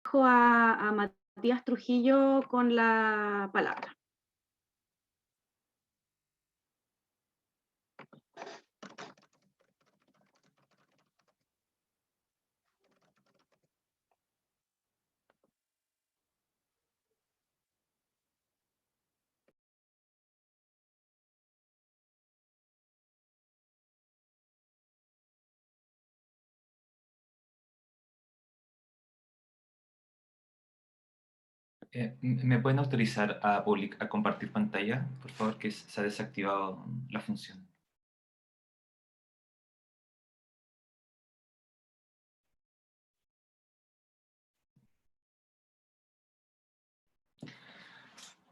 dejo a Matías Trujillo con la palabra. ¿Me pueden autorizar a compartir pantalla? Por favor, que se ha desactivado la función.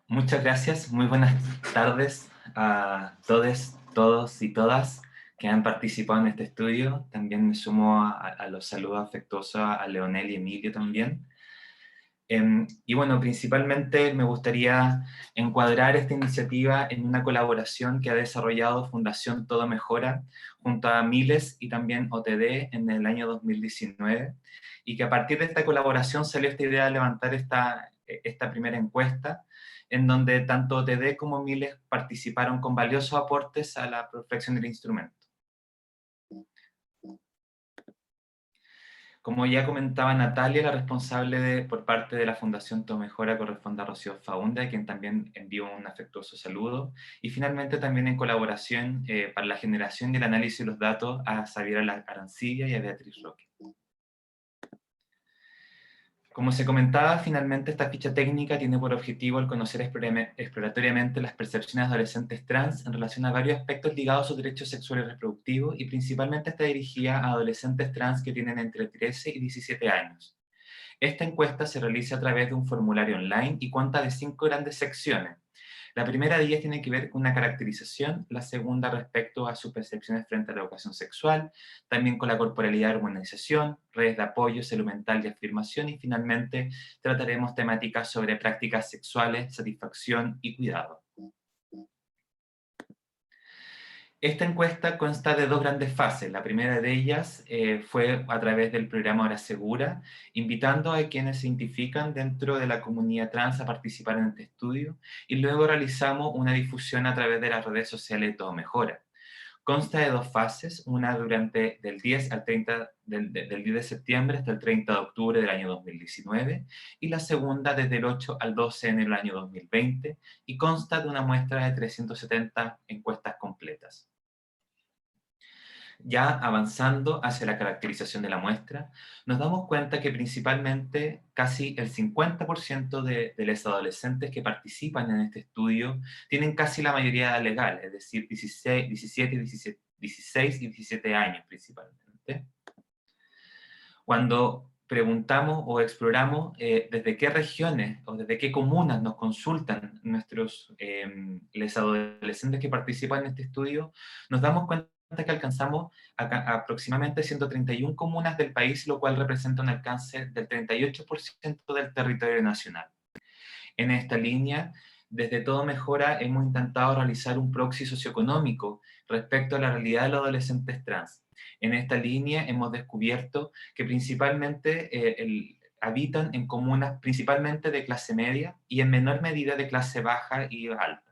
Muchas gracias, muy buenas tardes a todos y todas que han participado en este estudio. También me sumo a los saludos afectuosos a Leonel y Emilio también. Y bueno, principalmente me gustaría encuadrar esta iniciativa en una colaboración que ha desarrollado Fundación Todo Mejora junto a Miles y también OTD en el año 2019, y que a partir de esta colaboración salió esta idea de levantar esta primera encuesta, en donde tanto OTD como Miles participaron con valiosos aportes a la perfección del instrumento. Como ya comentaba Natalia, la responsable por parte de la Fundación Todo Mejora corresponde a Rocío Faunda, a quien también envío un afectuoso saludo. Y finalmente también en colaboración para la generación y el análisis de los datos a Xavier Arancibia y a Beatriz Roque. Como se comentaba, finalmente esta ficha técnica tiene por objetivo el conocer exploratoriamente las percepciones de adolescentes trans en relación a varios aspectos ligados a sus derechos sexuales y reproductivos, y principalmente está dirigida a adolescentes trans que tienen entre 13 y 17 años. Esta encuesta se realiza a través de un formulario online y cuenta de 5 grandes secciones. La primera de ellas tiene que ver con una caracterización, la segunda respecto a sus percepciones frente a la educación sexual, también con la corporalidad y hormonización, redes de apoyo, salud mental y afirmación, y finalmente trataremos temáticas sobre prácticas sexuales, satisfacción y cuidado. Esta encuesta consta de dos grandes fases. La primera de ellas fue a través del programa Hora Segura, invitando a quienes se identifican dentro de la comunidad trans a participar en este estudio, y luego realizamos una difusión a través de las redes sociales de Todo Mejora. Consta de dos fases, una durante del 10 al 30, del 10 de septiembre hasta el 30 de octubre del año 2019, y la segunda desde el 8 al 12 en el año 2020, y consta de una muestra de 370 encuestas completas. Ya avanzando hacia la caracterización de la muestra, nos damos cuenta que principalmente casi el 50% de los adolescentes que participan en este estudio tienen casi la mayoría de edad legal, es decir, 16, 17, 16 y 17 años principalmente. Cuando preguntamos o exploramos desde qué regiones o desde qué comunas nos consultan los adolescentes que participan en este estudio, nos damos cuenta que alcanzamos aproximadamente 131 comunas del país, lo cual representa un alcance del 38% del territorio nacional. En esta línea, desde Todo Mejora hemos intentado realizar un proxy socioeconómico respecto a la realidad de los adolescentes trans. En esta línea hemos descubierto que principalmente habitan en comunas principalmente de clase media y en menor medida de clase baja y alta.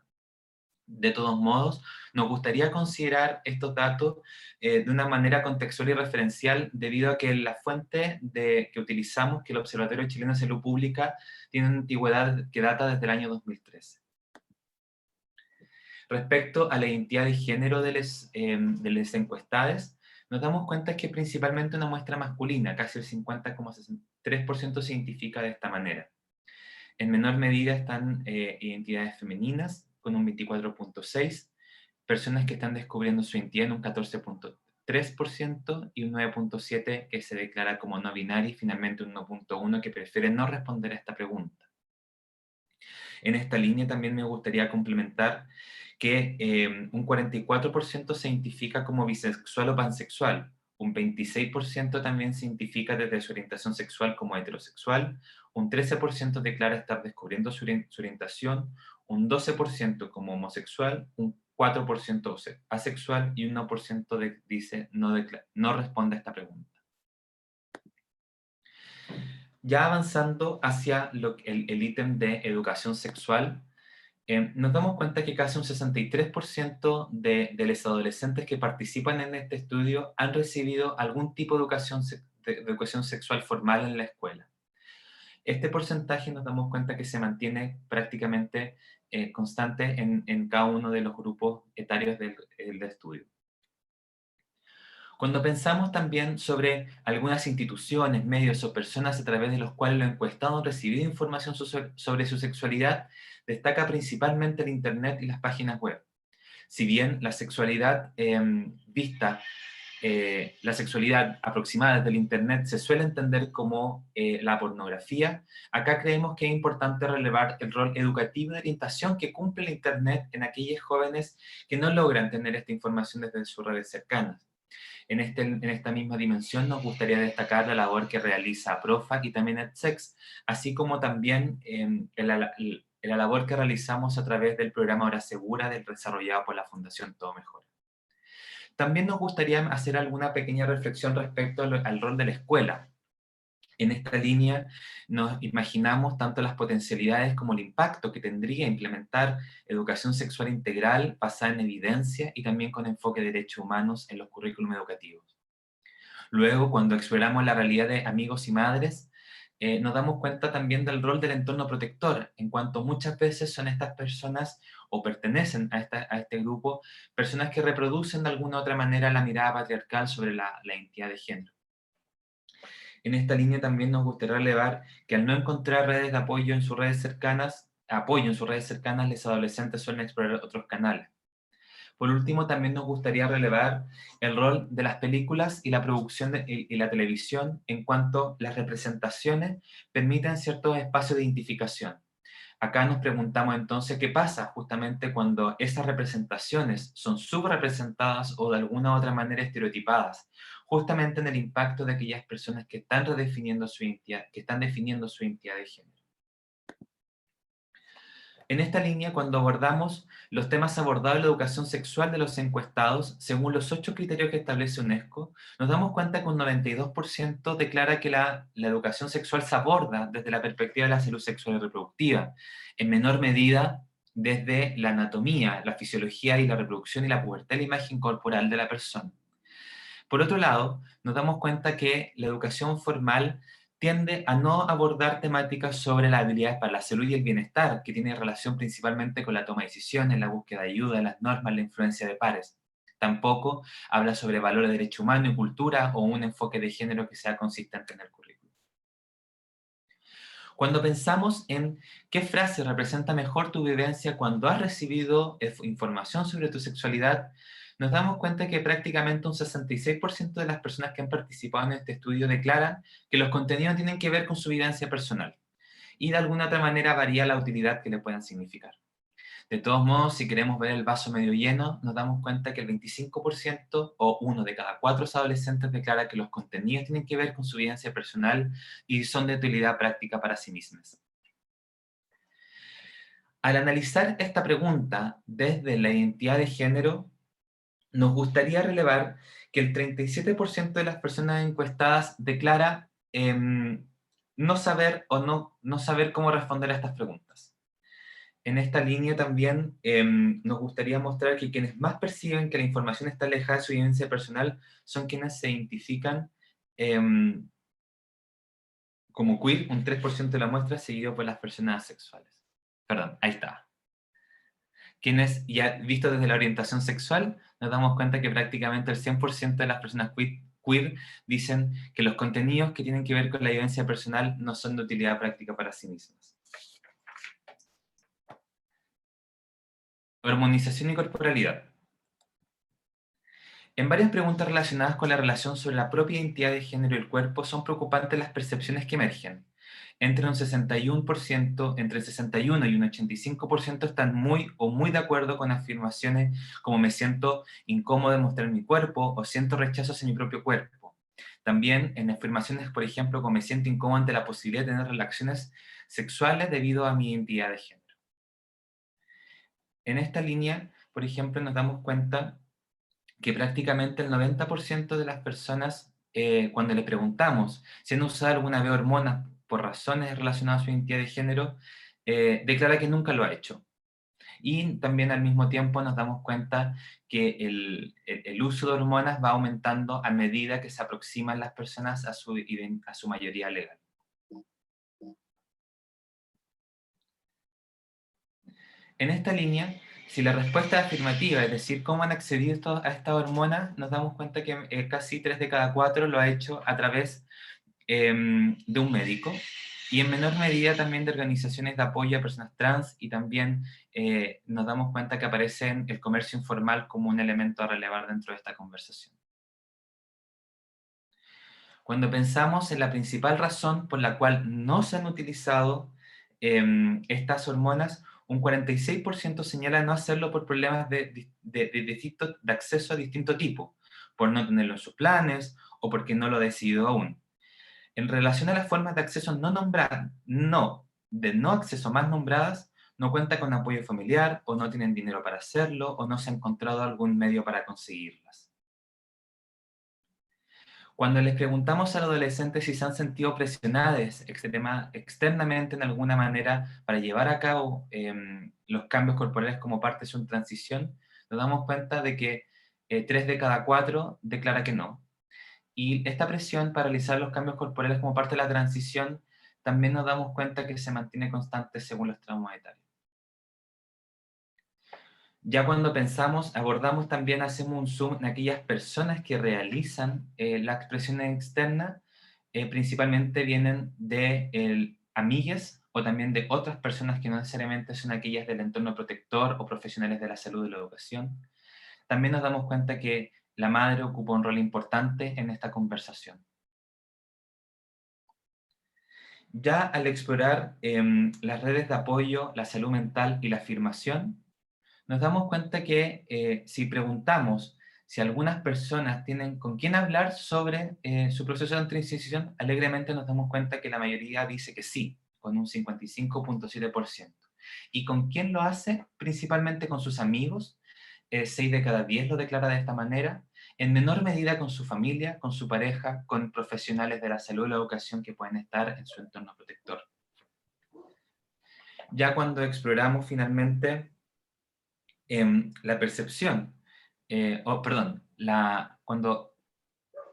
De todos modos, nos gustaría considerar estos datos de una manera contextual y referencial, debido a que la fuente que utilizamos, que el Observatorio Chileno de Salud Pública, tiene una antigüedad que data desde el año 2013. Respecto a la identidad de género de los encuestados, nos damos cuenta que principalmente una muestra masculina, casi el 50,63% se identifica de esta manera. En menor medida están identidades femeninas, con un 24,6%, personas que están descubriendo su identidad en un 14,3% y un 9,7% que se declara como no binaria, y finalmente un 1,1% que prefiere no responder a esta pregunta. En esta línea también me gustaría complementar que un 44% se identifica como bisexual o pansexual, un 26% también se identifica desde su orientación sexual como heterosexual, un 13% declara estar descubriendo su orientación, un 12% como homosexual, un 4% asexual y un 1% dice no responde a esta pregunta. Ya avanzando hacia el ítem de educación sexual, nos damos cuenta que casi un 63% de los adolescentes que participan en este estudio han recibido algún tipo de de educación sexual formal en la escuela. Este porcentaje nos damos cuenta que se mantiene prácticamente constante en cada uno de los grupos etarios del estudio. Cuando pensamos también sobre algunas instituciones, medios o personas a través de los cuales los encuestados han recibido información sobre su sexualidad, destaca principalmente el Internet y las páginas web. Si bien la sexualidad la sexualidad aproximada desde el Internet se suele entender como la pornografía, acá creemos que es importante relevar el rol educativo de orientación que cumple el Internet en aquellos jóvenes que no logran tener esta información desde sus redes cercanas. En esta misma dimensión nos gustaría destacar la labor que realiza Profac y también EdSex, así como también la labor que realizamos a través del programa Hora Segura desarrollado por la Fundación Todo Mejor. También nos gustaría hacer alguna pequeña reflexión respecto al rol de la escuela. En esta línea nos imaginamos tanto las potencialidades como el impacto que tendría implementar educación sexual integral basada en evidencia y también con enfoque de derechos humanos en los currículum educativos. Luego, cuando exploramos la realidad de amigos y madres, nos damos cuenta también del rol del entorno protector, en cuanto muchas veces son estas personas o pertenecen a este grupo, personas que reproducen de alguna u otra manera la mirada patriarcal sobre la identidad de género. En esta línea también nos gustaría relevar que al no encontrar redes de apoyo en sus redes cercanas, los adolescentes suelen explorar otros canales. Por último, también nos gustaría relevar el rol de las películas y la producción y la televisión en cuanto las representaciones permiten ciertos espacios de identificación. Acá nos preguntamos entonces qué pasa justamente cuando esas representaciones son subrepresentadas o de alguna u otra manera estereotipadas, justamente en el impacto de aquellas personas que están redefiniendo su identidad, que están definiendo su identidad de género. En esta línea, cuando abordamos los temas abordados en la educación sexual de los encuestados, según los 8 criterios que establece UNESCO, nos damos cuenta que un 92% declara que la educación sexual se aborda desde la perspectiva de la salud sexual y reproductiva, en menor medida desde la anatomía, la fisiología y la reproducción y la pubertad y la imagen corporal de la persona. Por otro lado, nos damos cuenta que la educación formal tiende a no abordar temáticas sobre las habilidades para la salud y el bienestar, que tiene relación principalmente con la toma de decisiones, la búsqueda de ayuda, las normas, la influencia de pares. Tampoco habla sobre valores de derecho humano y cultura o un enfoque de género que sea consistente en el currículum. Cuando pensamos en qué frase representa mejor tu vivencia cuando has recibido información sobre tu sexualidad, nos damos cuenta que prácticamente un 66% de las personas que han participado en este estudio declaran que los contenidos tienen que ver con su vivencia personal y de alguna otra manera varía la utilidad que le puedan significar. De todos modos, si queremos ver el vaso medio lleno, nos damos cuenta que el 25% o uno de cada 4 adolescentes declara que los contenidos tienen que ver con su vivencia personal y son de utilidad práctica para sí mismas. Al analizar esta pregunta desde la identidad de género, nos gustaría relevar que el 37% de las personas encuestadas declara no saber o no saber cómo responder a estas preguntas. En esta línea también nos gustaría mostrar que quienes más perciben que la información está alejada de su vivencia personal son quienes se identifican como queer, un 3% de la muestra, seguido por las personas asexuales. Perdón, ahí está. Quienes, ya visto desde la orientación sexual, nos damos cuenta que prácticamente el 100% de las personas queer dicen que los contenidos que tienen que ver con la vivencia personal no son de utilidad práctica para sí mismos. Hormonización y corporalidad. En varias preguntas relacionadas con la relación sobre la propia identidad de género y el cuerpo son preocupantes las percepciones que emergen. Entre el 61 y un 85% están muy o muy de acuerdo con afirmaciones como me siento incómodo de mostrar mi cuerpo o siento rechazo hacia mi propio cuerpo. También en afirmaciones, por ejemplo, como me siento incómodo ante la posibilidad de tener relaciones sexuales debido a mi identidad de género. En esta línea, por ejemplo, nos damos cuenta que prácticamente el 90% de las personas, cuando le preguntamos si han usado alguna vez hormonas por razones relacionadas a su identidad de género, declara que nunca lo ha hecho. Y también al mismo tiempo nos damos cuenta que el uso de hormonas va aumentando a medida que se aproximan las personas a su mayoría legal. En esta línea, si la respuesta es afirmativa, es decir, cómo han accedido a esta hormona, nos damos cuenta que casi 3 de cada 4 lo ha hecho a través de un médico, y en menor medida también de organizaciones de apoyo a personas trans, y también nos damos cuenta que aparece en el comercio informal como un elemento a relevar dentro de esta conversación. Cuando pensamos en la principal razón por la cual no se han utilizado estas hormonas, un 46% señala no hacerlo por problemas de acceso a distinto tipo, por no tenerlo en sus planes o porque no lo ha decidido aún. En relación a las formas de acceso no nombradas, de no acceso más nombradas, no cuenta con apoyo familiar, o no tienen dinero para hacerlo, o no se ha encontrado algún medio para conseguirlas. Cuando les preguntamos a los adolescentes si se han sentido presionados externamente en alguna manera para llevar a cabo los cambios corporales como parte de su transición, nos damos cuenta de que 3 de cada 4 declara que no. Y esta presión para realizar los cambios corporales como parte de la transición, también nos damos cuenta que se mantiene constante según los tramos etarios. Ya cuando pensamos, abordamos también, hacemos un zoom en aquellas personas que realizan la expresión externa, principalmente vienen de amigues o también de otras personas que no necesariamente son aquellas del entorno protector o profesionales de la salud y la educación. También nos damos cuenta que la madre ocupa un rol importante en esta conversación. Ya al explorar las redes de apoyo, la salud mental y la afirmación, nos damos cuenta que si preguntamos si algunas personas tienen con quién hablar sobre su proceso de transición, alegremente nos damos cuenta que la mayoría dice que sí, con un 55.7%. ¿Y con quién lo hace? Principalmente con sus amigos, 6 de cada 10 lo declara de esta manera, en menor medida con su familia, con su pareja, con profesionales de la salud y la educación que pueden estar en su entorno protector. Ya cuando exploramos finalmente la percepción, cuando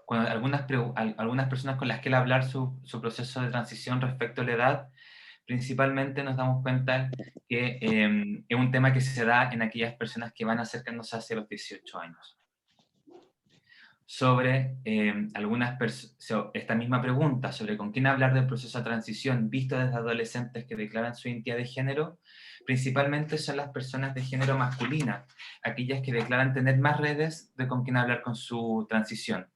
algunas personas con las que él hablar su proceso de transición respecto a la edad, principalmente nos damos cuenta que es un tema que se da en aquellas personas que van acercándose hacia los 18 años. Sobre esta misma pregunta, sobre con quién hablar del proceso de transición visto desde adolescentes que declaran su identidad de género, principalmente son las personas de género masculina, aquellas que declaran tener más redes de con quién hablar con su transición.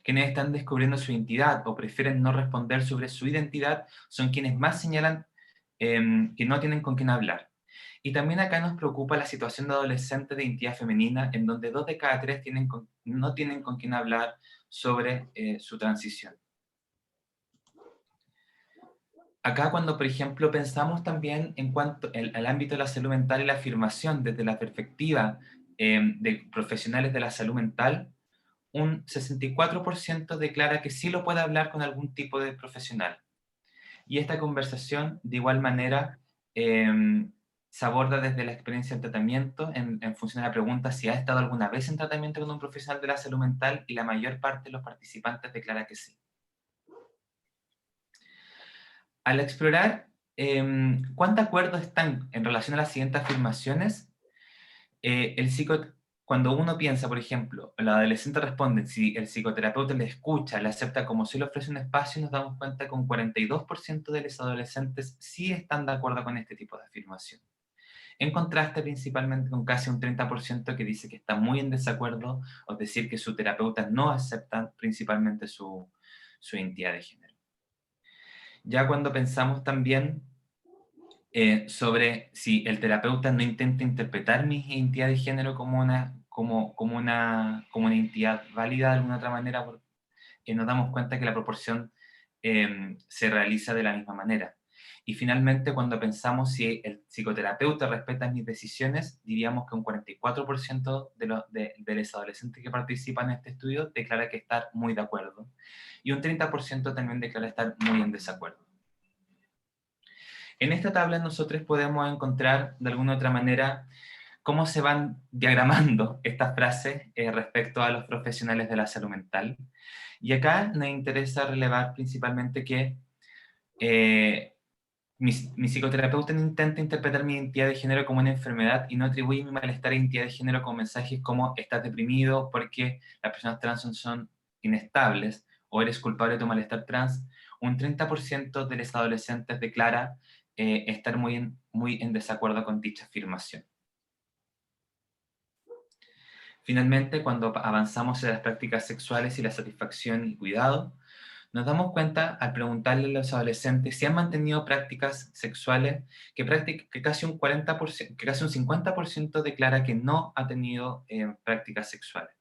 Quienes están descubriendo su identidad o prefieren no responder sobre su identidad son quienes más señalan que no tienen con quién hablar. Y también acá nos preocupa la situación de adolescentes de identidad femenina, en donde 2 de cada 3 no tienen con quién hablar sobre su transición. Acá cuando, por ejemplo, pensamos también en cuanto al ámbito de la salud mental y la afirmación desde la perspectiva de profesionales de la salud mental, un 64% declara que sí lo puede hablar con algún tipo de profesional. Y esta conversación, de igual manera, se aborda desde la experiencia del tratamiento en función de la pregunta si ha estado alguna vez en tratamiento con un profesional de la salud mental, y la mayor parte de los participantes declara que sí. Al explorar cuán de acuerdo están en relación a las siguientes afirmaciones, cuando uno piensa, por ejemplo, el adolescente responde si el psicoterapeuta le escucha, le acepta como si le ofrece un espacio, nos damos cuenta que un 42% de los adolescentes sí están de acuerdo con este tipo de afirmación. En contraste principalmente con casi un 30% que dice que está muy en desacuerdo, o decir que su terapeuta no acepta principalmente su identidad de género. Ya cuando pensamos también sobre si el terapeuta no intenta interpretar mi identidad de género como una identidad válida de alguna otra manera, nos damos cuenta que la proporción se realiza de la misma manera. Y finalmente, cuando pensamos si el psicoterapeuta respeta mis decisiones, diríamos que un 44% de los adolescentes que participan en este estudio declara que está muy de acuerdo, y un 30% también declara estar muy en desacuerdo. En esta tabla nosotros podemos encontrar de alguna otra manera cómo se van diagramando estas frases respecto a los profesionales de la salud mental. Y acá nos interesa relevar principalmente que mi psicoterapeuta intenta interpretar mi identidad de género como una enfermedad y no atribuye mi malestar a identidad de género con mensajes como estás deprimido porque las personas trans son inestables o eres culpable de tu malestar trans. Un 30% de los adolescentes declara estar muy en desacuerdo con dicha afirmación. Finalmente, cuando avanzamos en las prácticas sexuales y la satisfacción y cuidado, nos damos cuenta al preguntarle a los adolescentes si han mantenido prácticas sexuales que casi un 40%, que casi un 50% declara que no ha tenido prácticas sexuales.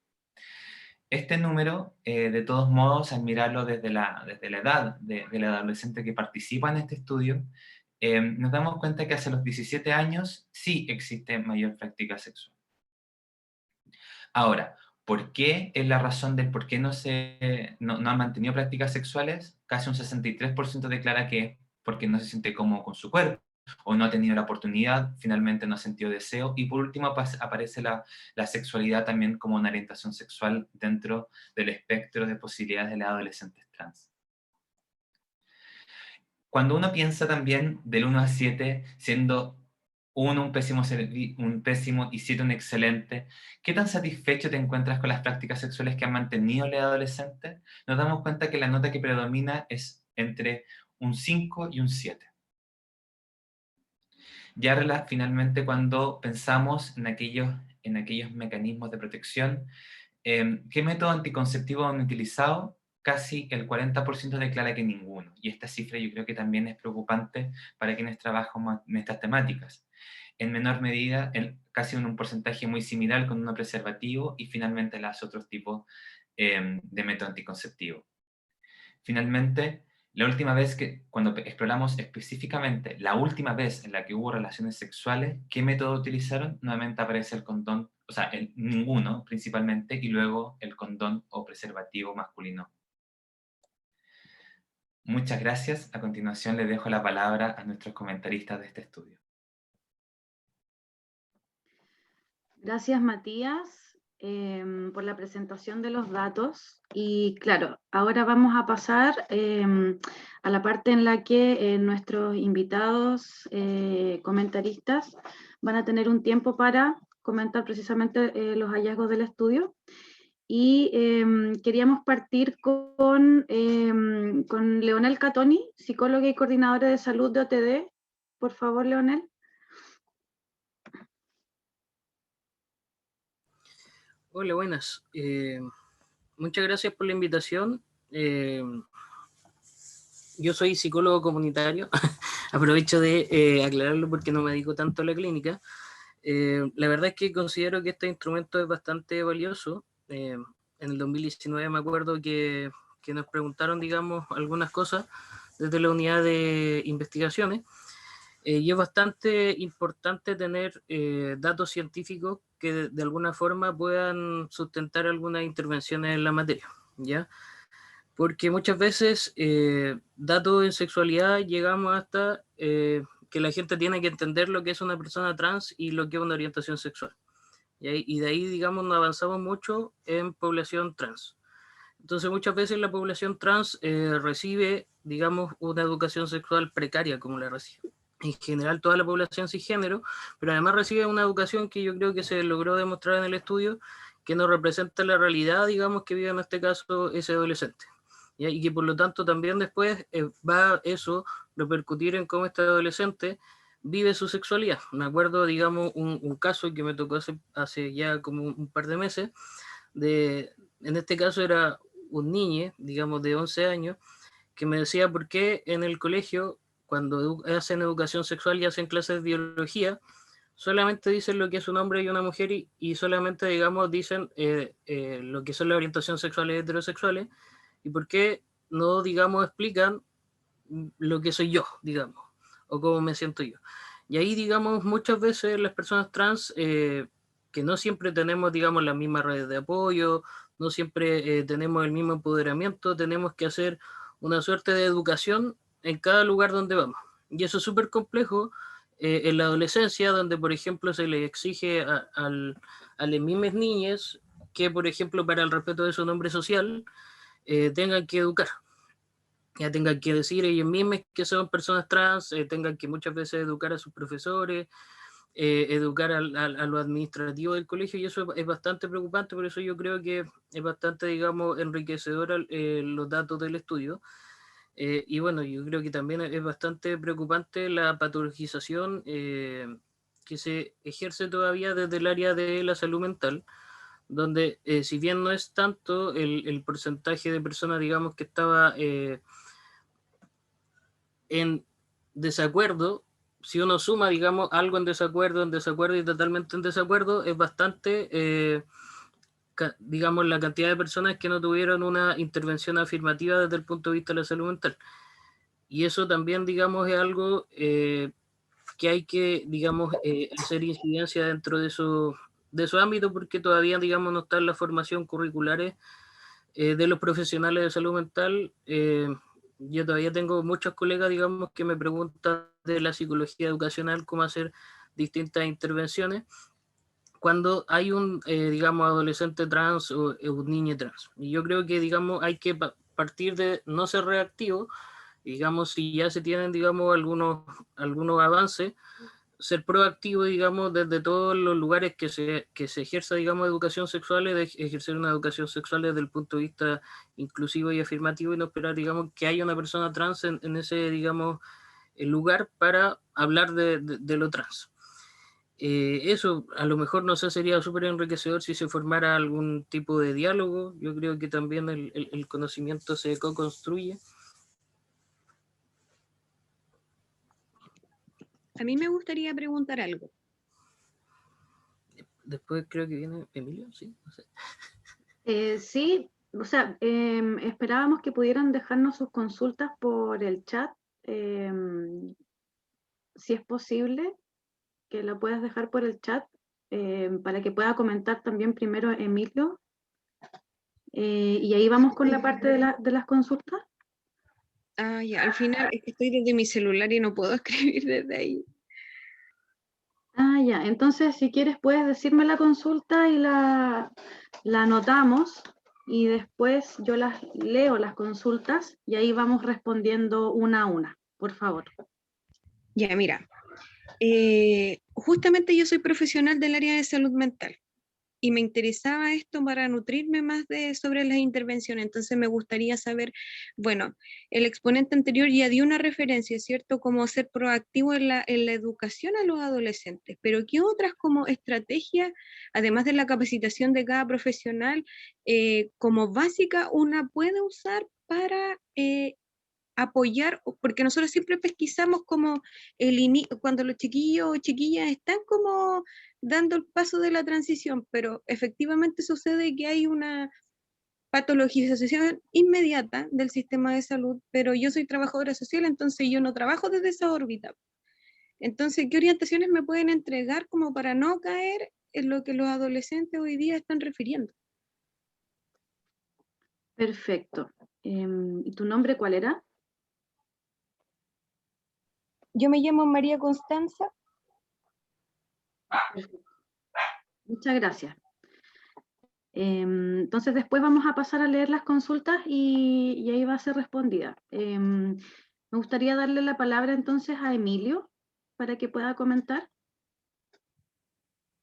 Este número, de todos modos, al mirarlo desde la edad del adolescente que participa en este estudio, nos damos cuenta que hacia los 17 años sí existe mayor práctica sexual. Ahora, ¿por qué es la razón del por qué no han mantenido prácticas sexuales? Casi un 63% declara que porque no se siente cómodo con su cuerpo, o no ha tenido la oportunidad, finalmente no ha sentido deseo, y por último aparece la sexualidad también como una orientación sexual dentro del espectro de posibilidades de los adolescentes trans. Cuando uno piensa también del 1 a 7, siendo 1 un pésimo y 7 un excelente, ¿qué tan satisfecho te encuentras con las prácticas sexuales que han mantenido el adolescente? Nos damos cuenta que la nota que predomina es entre un 5 y un 7. Ya finalmente cuando pensamos en aquellos mecanismos de protección, ¿qué método anticonceptivo han utilizado? Casi el 40% declara que ninguno. Y esta cifra yo creo que también es preocupante para quienes trabajan en estas temáticas. En menor medida, casi en un porcentaje muy similar con un preservativo y finalmente los otros tipos de método anticonceptivo. Finalmente, la última vez cuando exploramos específicamente la última vez en la que hubo relaciones sexuales, ¿qué método utilizaron? Nuevamente aparece el condón, o sea, ninguno principalmente, y luego el condón o preservativo masculino. Muchas gracias. A continuación le dejo la palabra a nuestros comentaristas de este estudio. Gracias, Matías, por la presentación de los datos. Y claro, ahora vamos a pasar a la parte en la que nuestros invitados comentaristas van a tener un tiempo para comentar precisamente los hallazgos del estudio. Y queríamos partir con Leonel Catoni, psicóloga y coordinadora de salud de OTD. Por favor, Leonel. Hola, buenas. Muchas gracias por la invitación. Yo soy psicólogo comunitario. Aprovecho de aclararlo porque no me dedico tanto a la clínica. La verdad es que considero que este instrumento es bastante valioso. En el 2019 me acuerdo que nos preguntaron, digamos, algunas cosas desde la unidad de investigaciones. Y es bastante importante tener datos científicos que de alguna forma puedan sustentar algunas intervenciones en la materia, ¿ya? Porque muchas veces datos en sexualidad llegamos hasta que la gente tiene que entender lo que es una persona trans y lo que es una orientación sexual. Y de ahí, digamos, nos avanzamos mucho en población trans. Entonces, muchas veces la población trans recibe, digamos, una educación sexual precaria, como la recibe en general toda la población cisgénero, pero además recibe una educación que yo creo que se logró demostrar en el estudio, que no representa la realidad, digamos, que vive en este caso ese adolescente. ¿Ya? Y que por lo tanto también después va eso repercutir en cómo este adolescente vive su sexualidad. Me acuerdo, digamos, un caso que me tocó hace ya como un par de meses, en este caso era un niño, digamos, de 11 años, que me decía por qué en el colegio, cuando hacen educación sexual y hacen clases de biología, solamente dicen lo que es un hombre y una mujer y solamente, digamos, dicen lo que son las orientaciones sexuales heterosexuales, y por qué no, digamos, explican lo que soy yo, digamos, o cómo me siento yo. Y ahí, digamos, muchas veces las personas trans, que no siempre tenemos, digamos, las mismas redes de apoyo, no siempre tenemos el mismo empoderamiento, tenemos que hacer una suerte de educación en cada lugar donde vamos. Y eso es súper complejo en la adolescencia, donde, por ejemplo, se le exige a las mismas niñas que, por ejemplo, para el respeto de su nombre social, tengan que educar. Ya tengan que decir ellos mismos que son personas trans, tengan que muchas veces educar a sus profesores, educar a lo administrativo del colegio, y eso es bastante preocupante. Por eso yo creo que es bastante, digamos, enriquecedor los datos del estudio. Y bueno, yo creo que también es bastante preocupante la patologización que se ejerce todavía desde el área de la salud mental, donde si bien no es tanto el porcentaje de personas, digamos, que estaba en desacuerdo, si uno suma, digamos, algo en desacuerdo y totalmente en desacuerdo, es bastante, digamos, la cantidad de personas que no tuvieron una intervención afirmativa desde el punto de vista de la salud mental. Y eso también, digamos, es algo que hay que, digamos, hacer incidencia dentro de su ámbito, porque todavía, digamos, no está en la formación curriculares de los profesionales de salud mental. Yo todavía tengo muchos colegas, digamos, que me preguntan de la psicología educacional, cómo hacer distintas intervenciones cuando hay un, digamos, adolescente trans o un niño trans. Y yo creo que, digamos, hay que partir de no ser reactivo, digamos, si ya se tienen, digamos, algunos avances, ser proactivo, digamos, desde todos los lugares que se ejerza, digamos, educación sexual, de ejercer una educación sexual desde el punto de vista inclusivo y afirmativo, y no esperar, digamos, que haya una persona trans en ese, digamos, el lugar para hablar de lo trans. Eso a lo mejor, no sé, sería súper enriquecedor si se formara algún tipo de diálogo. Yo creo que también el conocimiento se co-construye. A mí me gustaría preguntar algo. Después creo que viene Emilio, sí, no sé. Sí, o sea, esperábamos que pudieran dejarnos sus consultas por el chat, si es posible, que la puedas dejar por el chat, para que pueda comentar también primero Emilio, y ahí vamos con la parte de las consultas. Ah, ya, al final es que estoy desde mi celular y no puedo escribir desde ahí. Ah, ya, entonces si quieres puedes decirme la consulta y la anotamos, y después yo las leo las consultas y ahí vamos respondiendo una a una, por favor. Ya, mira, justamente yo soy profesional del área de salud mental y me interesaba esto para nutrirme más sobre las intervenciones. Entonces me gustaría saber, bueno, el exponente anterior ya dio una referencia, ¿cierto? Como ser proactivo en la educación a los adolescentes, pero ¿qué otras como estrategias, además de la capacitación de cada profesional, como básica, una puede usar para apoyar? Porque nosotros siempre pesquisamos como cuando los chiquillos o chiquillas están como dando el paso de la transición, pero efectivamente sucede que hay una patologización inmediata del sistema de salud, pero yo soy trabajadora social, entonces yo no trabajo desde esa órbita. Entonces, ¿qué orientaciones me pueden entregar como para no caer en lo que los adolescentes hoy día están refiriendo? Perfecto. ¿Y tu nombre cuál era? Yo me llamo María Constanza. Perfecto. Muchas gracias. Entonces después vamos a pasar a leer las consultas y ahí va a ser respondida. Me gustaría darle la palabra entonces a Emilio para que pueda comentar.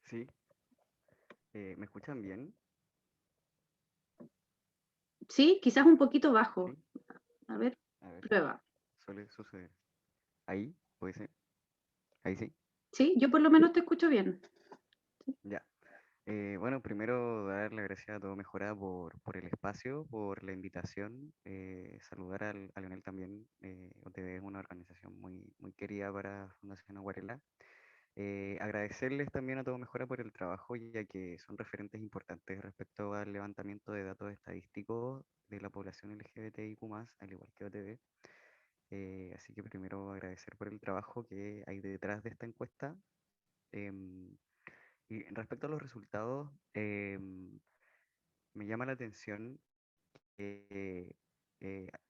Sí, ¿me escuchan bien? Sí, quizás un poquito bajo. Sí, A ver, a ver, prueba. suele suceder. Ahí, puede ser. Ahí sí, Sí, yo por lo menos te escucho bien. ya. Bueno, primero dar las gracias a Todo Mejora por el espacio, por la invitación. Saludar a Leonel también. OTV es una organización muy querida para Fundación Aguarela. Agradecerles también a Todo Mejora por el trabajo, ya que son referentes importantes respecto al levantamiento de datos estadísticos de la población LGBTIQ+, al igual que OTV. Así que primero agradecer por el trabajo que hay detrás de esta encuesta. Em, y respecto a los resultados, me llama la atención que,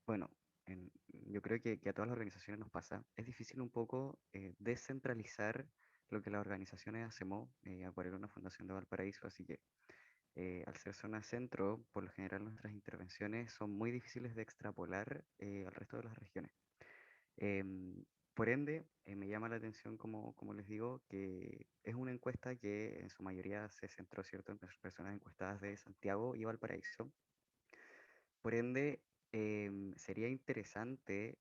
bueno, yo creo que a todas las organizaciones nos pasa, es difícil un poco descentralizar lo que las organizaciones hacemos. Acuarela es una fundación de Valparaíso, así que al ser zona centro, por lo general nuestras intervenciones son muy difíciles de extrapolar al resto de las regiones. Em, por ende, me llama la atención, como les digo, que es una encuesta que en su mayoría se centró, ¿cierto?, en personas encuestadas de Santiago y Valparaíso. Por ende, sería interesante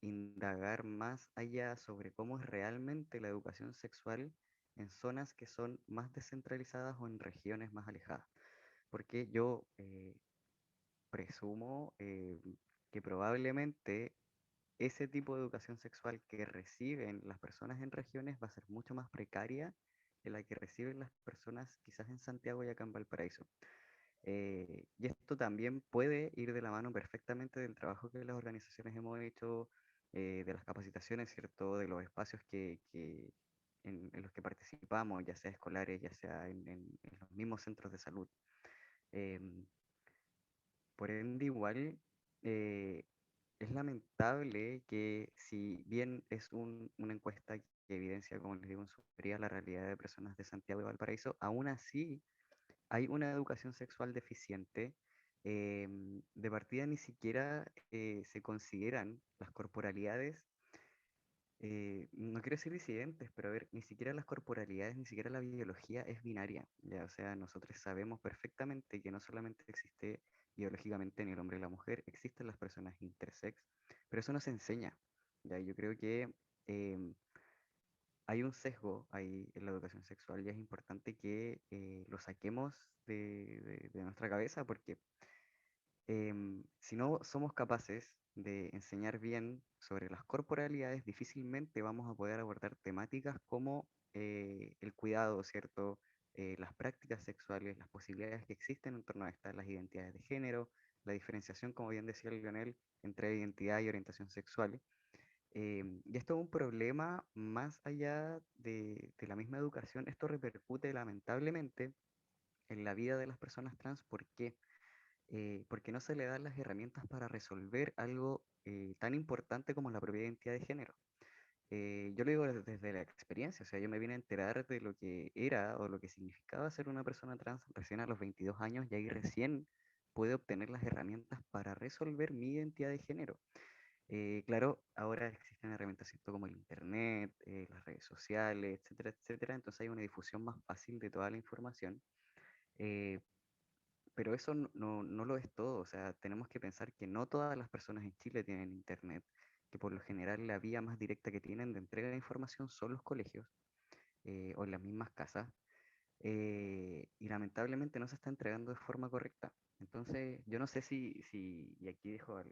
indagar más allá sobre cómo es realmente la educación sexual en zonas que son más descentralizadas o en regiones más alejadas. Porque yo presumo que probablemente ese tipo de educación sexual que reciben las personas en regiones va a ser mucho más precaria que la que reciben las personas quizás en Santiago y acá en Valparaíso. Y esto también puede ir de la mano perfectamente del trabajo que las organizaciones hemos hecho, de las capacitaciones, ¿cierto? De los espacios en los que participamos, ya sea escolares, ya sea en los mismos centros de salud. Em, por ende, igual, eh, es lamentable que si bien es una encuesta que evidencia, como les digo, en su mayoría la realidad de personas de Santiago y Valparaíso, aún así hay una educación sexual deficiente. De partida ni siquiera se consideran las corporalidades, no quiero decir disidentes, pero a ver, ni siquiera las corporalidades, ni siquiera la biología es binaria, ¿ya? O sea, nosotros sabemos perfectamente que no solamente existe biológicamente ni el hombre y la mujer, existen las personas intersex, pero eso no se enseña, ¿ya? Yo creo que em, hay un sesgo ahí en la educación sexual y es importante que lo saquemos de nuestra cabeza porque si no somos capaces de enseñar bien sobre las corporalidades, difícilmente vamos a poder abordar temáticas como el cuidado, ¿cierto? Las prácticas sexuales, las posibilidades que existen en torno a estas, las identidades de género, la diferenciación, como bien decía Lionel, entre identidad y orientación sexual. Y esto es un problema más allá de la misma educación. Esto repercute lamentablemente en la vida de las personas trans. ¿Por qué? Porque no se le dan las herramientas para resolver algo tan importante como la propia identidad de género. Yo lo digo desde la experiencia, o sea, yo me vine a enterar de lo que era o lo que significaba ser una persona trans recién a los 22 años y ahí recién pude obtener las herramientas para resolver mi identidad de género. Claro, ahora existen herramientas, ¿cierto?, como el internet, las redes sociales, etcétera, etcétera, entonces hay una difusión más fácil de toda la información. eh, pero eso no lo es todo, o sea, tenemos que pensar que no todas las personas en Chile tienen internet, que por lo general la vía más directa que tienen de entrega de información son los colegios o en las mismas casas, y lamentablemente no se está entregando de forma correcta. Entonces, yo no sé y aquí dejo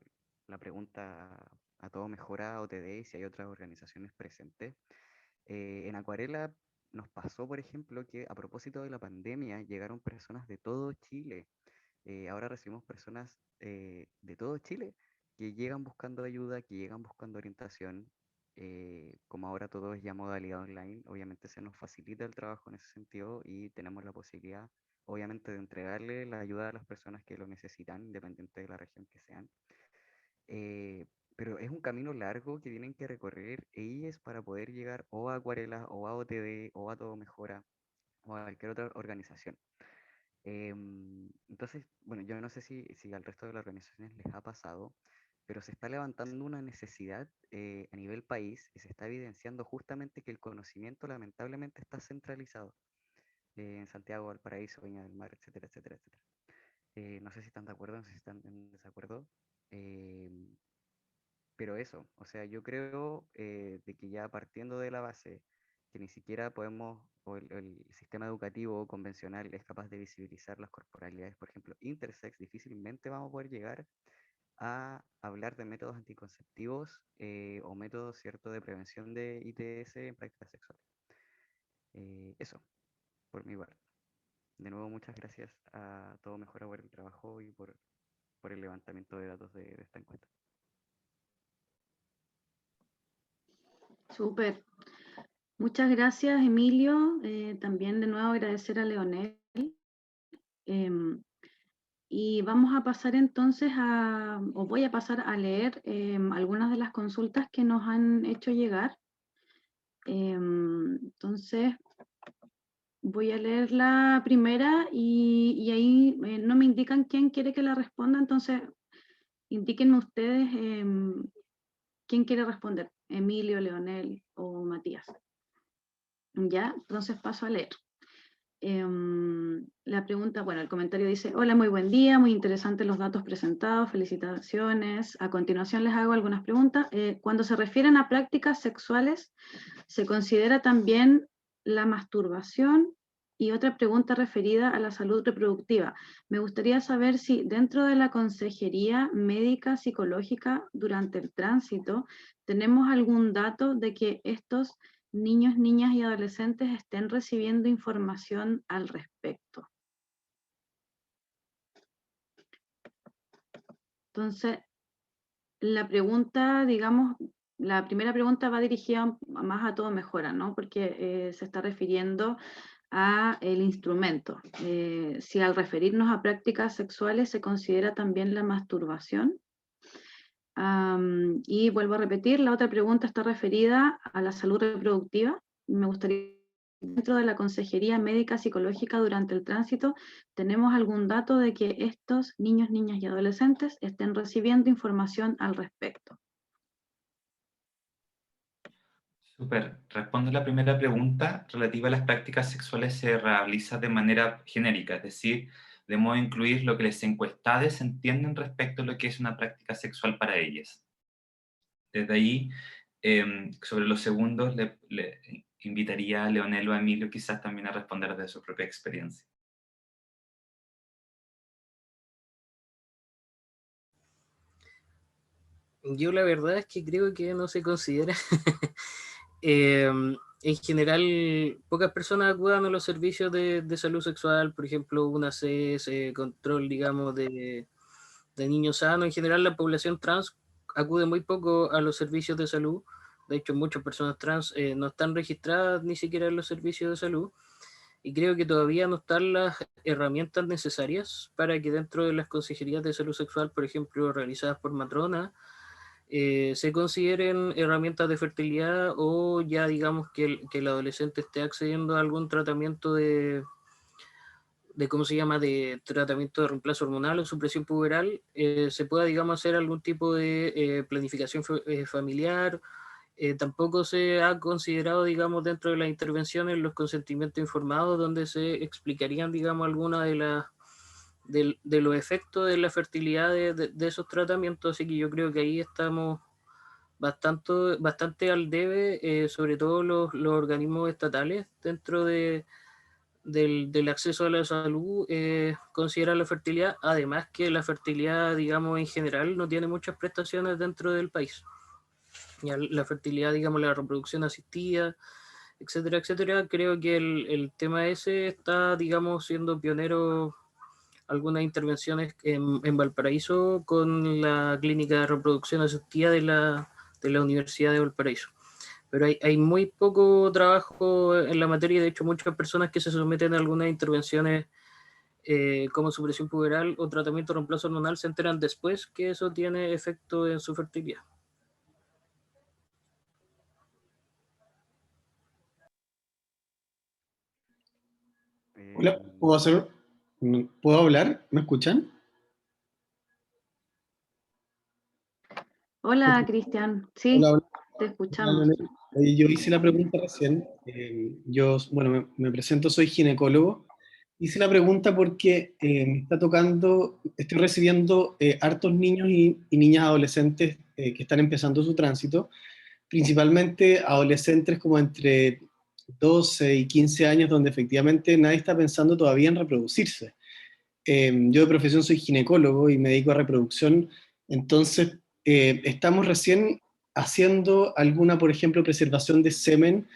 la pregunta a Todo Mejora OTD y si hay otras organizaciones presentes. En Acuarela nos pasó, por ejemplo, que a propósito de la pandemia llegaron personas de todo Chile. Ahora recibimos personas de todo Chile que llegan buscando ayuda, que llegan buscando orientación. Como ahora todo es ya modalidad online, obviamente se nos facilita el trabajo en ese sentido y tenemos la posibilidad, obviamente, de entregarle la ayuda a las personas que lo necesitan, independiente de la región que sean. Eh, pero es un camino largo que tienen que recorrer ellas para poder llegar o a Acuarela, o a OTD, o a Todo Mejora, o a cualquier otra organización. Entonces, bueno, yo no sé si al resto de las organizaciones les ha pasado, pero se está levantando una necesidad a nivel país y se está evidenciando justamente que el conocimiento lamentablemente está centralizado en Santiago, Valparaíso, Viña del Mar, etcétera, etcétera, etcétera. No sé si están de acuerdo, no sé si están en desacuerdo. Pero eso, o sea, yo creo de que ya partiendo de la base que ni siquiera podemos, o el sistema educativo convencional es capaz de visibilizar las corporalidades, por ejemplo, intersex, difícilmente vamos a poder llegar a hablar de métodos anticonceptivos o métodos, ¿cierto?, de prevención de ITS en prácticas sexuales. Eso, por mi parte. De nuevo, muchas gracias a Todo Mejora por el trabajo y por el levantamiento de datos de esta encuesta. Súper. Muchas gracias, Emilio. También de nuevo agradecer a Leonel. Y vamos a pasar entonces o voy a pasar a leer algunas de las consultas que nos han hecho llegar. Entonces, voy a leer la primera y ahí no me indican quién quiere que la responda, entonces indíquenme ustedes quién quiere responder, Emilio, Leonel o Matías. Ya, entonces paso a leer. La pregunta, bueno, el comentario dice: hola, muy buen día, muy interesantes los datos presentados, felicitaciones. A continuación les hago algunas preguntas. Cuando se refieren a prácticas sexuales, ¿se considera también la masturbación? Y otra pregunta referida a la salud reproductiva. Me gustaría saber si dentro de la consejería médica psicológica durante el tránsito tenemos algún dato de que estos niños, niñas y adolescentes estén recibiendo información al respecto. Entonces, la pregunta, digamos, la primera pregunta va dirigida más a todo mejora, ¿no? Porque se está refiriendo a el instrumento. Si al referirnos a prácticas sexuales se considera también la masturbación. Y vuelvo a repetir, la otra pregunta está referida a la salud reproductiva. Me gustaría, dentro de la consejería médica psicológica durante el tránsito, ¿tenemos algún dato de que estos niños, niñas y adolescentes estén recibiendo información al respecto? Súper. Respondo la primera pregunta relativa a las prácticas sexuales. Se realiza de manera genérica, es decir, de modo a incluir lo que las encuestadas entienden respecto a lo que es una práctica sexual para ellas. Desde ahí, sobre los segundos, le invitaría a Leonel o a Emilio quizás también a responder de su propia experiencia. Yo la verdad es que creo que no se considera. En general, pocas personas acudan a los servicios de salud sexual, por ejemplo, una CS, control, digamos, de niños sanos. En general, la población trans acude muy poco a los servicios de salud. De hecho, muchas personas trans no están registradas ni siquiera en los servicios de salud. Y creo que todavía no están las herramientas necesarias para que dentro de las consejerías de salud sexual, por ejemplo, realizadas por matronas, se consideren herramientas de fertilidad, o ya digamos que el adolescente esté accediendo a algún tratamiento ¿cómo se llama?, de tratamiento de reemplazo hormonal o supresión puberal, se pueda, digamos, hacer algún tipo de planificación familiar. Tampoco se ha considerado, digamos, dentro de las intervenciones los consentimientos informados, donde se explicarían, digamos, algunas de los efectos de la fertilidad de esos tratamientos. Así que yo creo que ahí estamos bastante al debe, sobre todo los organismos estatales dentro del acceso a la salud, considerar la fertilidad, además que la fertilidad, digamos, en general no tiene muchas prestaciones dentro del país. Ya la fertilidad, digamos, la reproducción asistida, etcétera, etcétera. Creo que el tema ese está, digamos, siendo pionero algunas intervenciones en Valparaíso con la clínica de reproducción asistida de la Universidad de Valparaíso. Pero hay muy poco trabajo en la materia. De hecho, muchas personas que se someten a algunas intervenciones como supresión puberal o tratamiento de reemplazo hormonal se enteran después que eso tiene efecto en su fertilidad. Hola, ¿puedo hablar? ¿Me escuchan? Hola, Cristian. Sí, Hola, hola. te Hola, escuchamos. Leonel. Yo hice la pregunta recién. Bueno, me presento, soy ginecólogo. Hice la pregunta porque me está tocando, estoy recibiendo hartos niños y niñas adolescentes que están empezando su tránsito, principalmente adolescentes como entre 12 y 15 años, donde efectivamente nadie está pensando todavía en reproducirse. Yo de profesión soy ginecólogo y me dedico a reproducción, entonces estamos recién haciendo alguna, por ejemplo, preservación de semen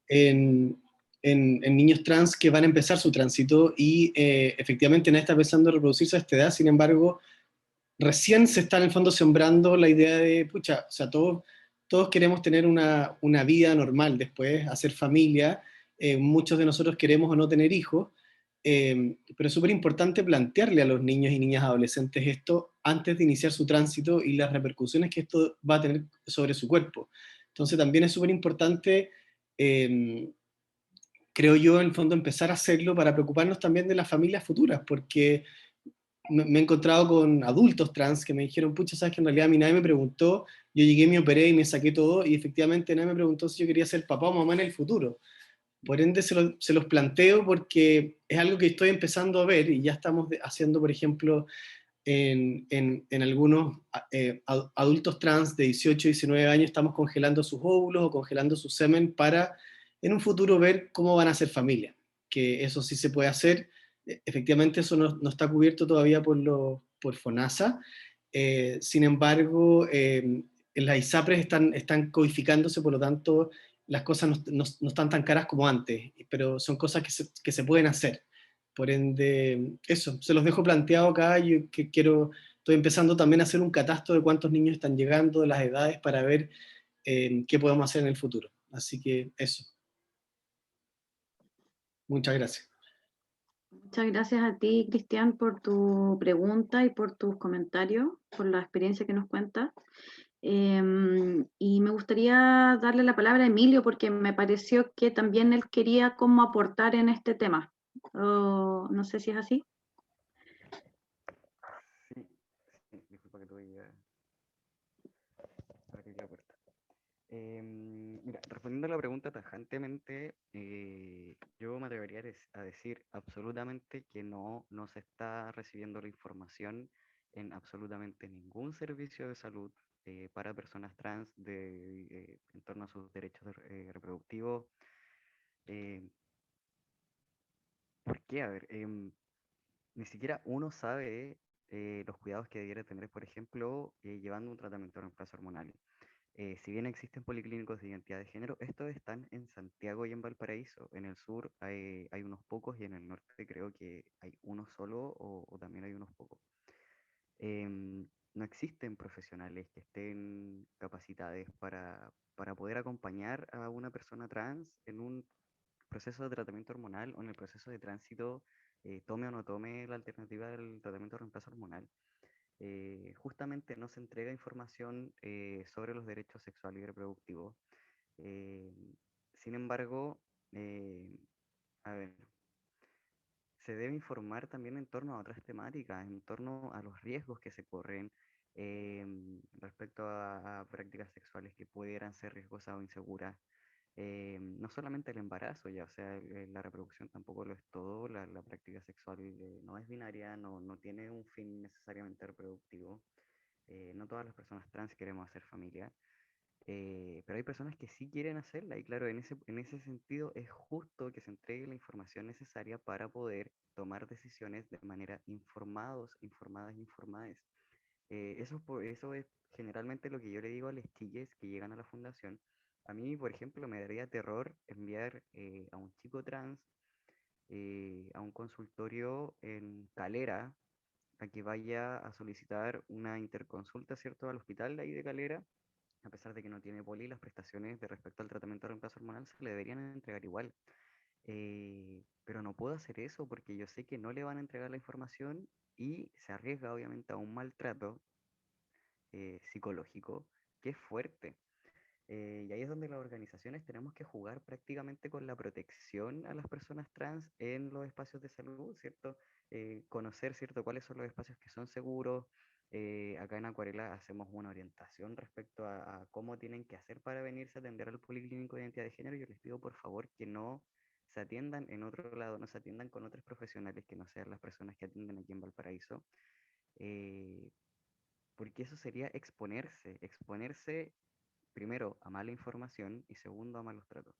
en, en niños trans que van a empezar su tránsito y efectivamente nadie está pensando en reproducirse a esta edad. Sin embargo, recién se está en el fondo sembrando la idea de, pucha, o sea, todos queremos tener una vida normal después, hacer familia, muchos de nosotros queremos o no tener hijos, pero es súper importante plantearle a los niños y niñas adolescentes esto antes de iniciar su tránsito y las repercusiones que esto va a tener sobre su cuerpo. Entonces también es súper importante, creo yo, en el fondo empezar a hacerlo para preocuparnos también de las familias futuras, porque me he encontrado con adultos trans que me dijeron, pucha, sabes que en realidad a mí nadie me preguntó, yo llegué, me operé y me saqué todo, y efectivamente nadie me preguntó si yo quería ser papá o mamá en el futuro. Por ende, se los planteo porque es algo que estoy empezando a ver y ya estamos haciendo, por ejemplo, en algunos adultos trans de 18 y 19 años, estamos congelando sus óvulos o congelando su semen para en un futuro ver cómo van a ser familia. Que eso sí se puede hacer. Efectivamente, eso no está cubierto todavía por FONASA. Sin embargo, en las ISAPRES están codificándose, por lo tanto, las cosas no están tan caras como antes, pero son cosas que se pueden hacer. Por ende, eso, se los dejo planteado acá. Yo estoy empezando también a hacer un catastro de cuántos niños están llegando, de las edades, para ver qué podemos hacer en el futuro. Así que eso. Muchas gracias. Muchas gracias a ti, Cristian, por tu pregunta y por tus comentarios, por la experiencia que nos cuentas. Y me gustaría darle la palabra a Emilio porque me pareció que también él quería como aportar en este tema. No sé si es así. Sí, sí, disculpa que tuve que abrir la puerta. Mira, respondiendo a la pregunta tajantemente, yo me atrevería a decir absolutamente que no se está recibiendo la información en absolutamente ningún servicio de salud para personas trans en torno a sus derechos reproductivos. Eh, ¿Por qué? A ver, ni siquiera uno sabe los cuidados que debiera tener, por ejemplo, llevando un tratamiento de reemplazo hormonal. Si bien existen policlínicos de identidad de género, estos están en Santiago y en Valparaíso. En el sur hay unos pocos y en el norte creo que hay uno solo o también hay unos pocos. No existen profesionales que estén capacitados para poder acompañar a una persona trans en un proceso de tratamiento hormonal o en el proceso de tránsito, tome o no tome la alternativa del tratamiento de reemplazo hormonal. Justamente no se entrega información sobre los derechos sexuales y reproductivos. Eh, Sin embargo, eh, a ver, se debe informar también en torno a otras temáticas, en torno a los riesgos que se corren respecto a prácticas sexuales que pudieran ser riesgosas o inseguras. No solamente el embarazo, ya, o sea, la reproducción tampoco lo es todo, la práctica sexual no es binaria, no tiene un fin necesariamente reproductivo. No todas las personas trans queremos hacer familia, pero hay personas que sí quieren hacerla y claro, en ese sentido es justo que se entregue la información necesaria para poder tomar decisiones de manera informadas. Eso es generalmente lo que yo le digo a las chiques que llegan a la fundación. A mí, por ejemplo, me daría terror enviar a un chico trans a un consultorio en Calera a que vaya a solicitar una interconsulta, ¿cierto?, al hospital de ahí de Calera, a pesar de que no tiene poli, las prestaciones de respecto al tratamiento de reemplazo hormonal se le deberían entregar igual. Pero no puedo hacer eso porque yo sé que no le van a entregar la información y se arriesga obviamente a un maltrato psicológico que es fuerte. Y ahí es donde las organizaciones tenemos que jugar prácticamente con la protección a las personas trans en los espacios de salud, ¿cierto? Conocer, ¿cierto?, cuáles son los espacios que son seguros. Acá en Acuarela hacemos una orientación respecto a cómo tienen que hacer para venirse a atender al policlínico de identidad de género. Yo les pido por favor que no se atiendan en otro lado, no se atiendan con otros profesionales que no sean las personas que atienden aquí en Valparaíso. eh, Porque eso sería exponerse primero a mala información y segundo a malos tratos.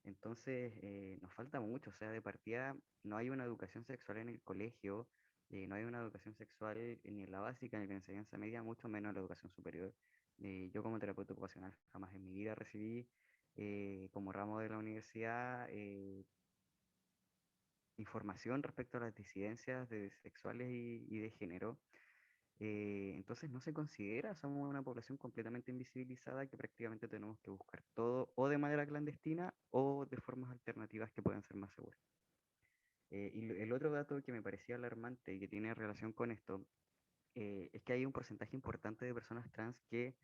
Entonces, nos falta mucho, o sea, de partida no hay una educación sexual en el colegio, no hay una educación sexual ni en la básica ni en la enseñanza media, mucho menos en la educación superior. Yo como terapeuta ocupacional jamás en mi vida recibí como ramo de la universidad información respecto a las disidencias sexuales y de género. Entonces no se considera, somos una población completamente invisibilizada que prácticamente tenemos que buscar todo o de manera clandestina o de formas alternativas que puedan ser más seguras. Y el otro dato que me parecía alarmante y que tiene relación con esto es que hay un porcentaje importante de personas trans que